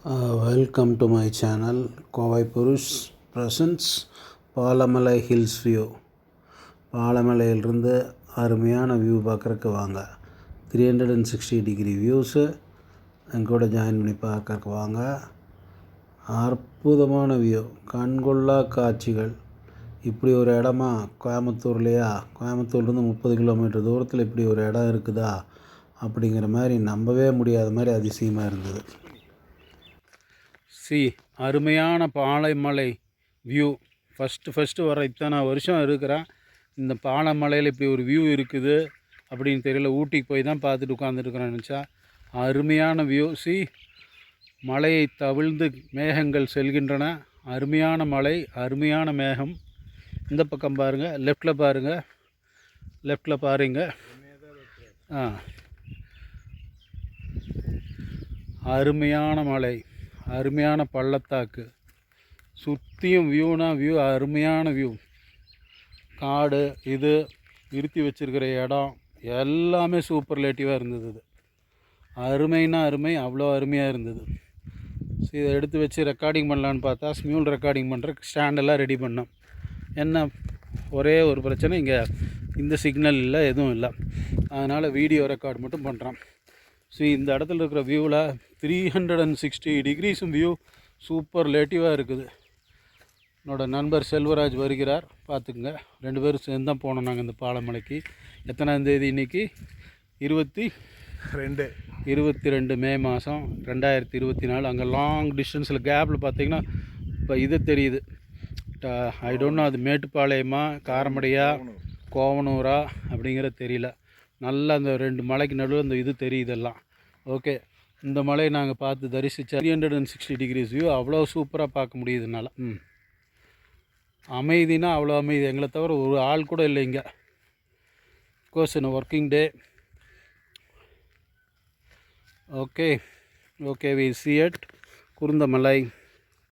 Welcome to my channel Kovai Purush presents Palamalai hills view. பாலமலையிலிருந்து அருமையான view பார்க்குறக்கு வாங்க. 360 டிகிரி வியூஸு எங்கூட ஜாயின் பண்ணி பார்க்குறக்கு வாங்க. அற்புதமான வியூ, கண்கொள்ளா காட்சிகள். இப்படி ஒரு இடமா கோயம்புத்தூர்லையா? கோயம்புத்தூர்லேருந்து 30 கிலோமீட்டர் தூரத்தில் இப்படி ஒரு இடம் இருக்குதா அப்படிங்கிற மாதிரி நம்பவே முடியாத மாதிரி அதிசயமாக இருந்தது. அருமையான பாலமலை வியூ. ஃபஸ்ட்டு வர இத்தனை வருஷம் இருக்கிறேன், இந்த பாலமலையில் இப்படி ஒரு வியூ இருக்குது அப்படின்னு தெரியல. ஊட்டிக்கு போய் தான் பார்த்துட்டு உட்காந்துருக்குறேன் நினச்சா. அருமையான வியூ. மலையை தவிழ்ந்து மேகங்கள் செல்கின்றன. அருமையான மலை, அருமையான மேகம். இந்த பக்கம் பாருங்கள், லெஃப்டில் பாருங்கள். அருமையான மலை, அருமையான பள்ளத்தாக்கு, சுற்றியும் வியூ அருமையான வியூ. காடு, இது நிறுத்தி வச்சுருக்கிற இடம் எல்லாமே சூப்பர்லேட்டிவாக இருந்தது. அருமைன்னா அருமை, அவ்வளோ அருமையாக இருந்தது. இதை எடுத்து வச்சு ரெக்கார்டிங் பண்ணலான்னு பார்த்தா ஸ்மியூல் ரெக்கார்டிங் பண்ணுற ஸ்டாண்டெல்லாம் ரெடி பண்ணோம். என்ன ஒரே ஒரு பிரச்சனை, இங்கே இந்த சிக்னல் இல்லை, எதுவும் இல்லை. அதனால் வீடியோ ரெக்கார்டு மட்டும் பண்ணுறோம். இந்த இடத்துல இருக்கிற வியூவில் 360 டிகிரிஸும் வியூ சூப்பர்லேட்டிவாக இருக்குது. என்னோடய நண்பர் செல்வராஜ் வருகிறார், பார்த்துக்குங்க. 2 பேரும் சேர்ந்து தான் போனோம் நாங்கள் இந்த பாலமலைக்கு. எத்தனாம் தேதி இன்றைக்கி? 22 மே மாதம் 2024. அங்கே லாங் டிஸ்டன்ஸில் கேப்பில் பார்த்திங்கன்னா இப்போ இது தெரியுது. ஐ டோன்ட் நோ, அது மேட்டுப்பாளையமா காரமடையா கோவனூரா அப்படிங்கிறது தெரியல. நல்லா அந்த 2 மலைக்கு நடுவில் அந்த இது தெரியுதெல்லாம். ஓகே, இந்த மலையை நாங்கள் பார்த்து தரிசித்தா 360 டிகிரிஸ் வியூ அவ்வளோ சூப்பராக பார்க்க முடியுதுனால. அமைதினா அவ்வளோ அமைதி. எங்களை தவிர ஒரு ஆள் கூட இல்லை இங்கே. கோர்ஸ் என்ன working day. Okay we see it Kurunthamalai.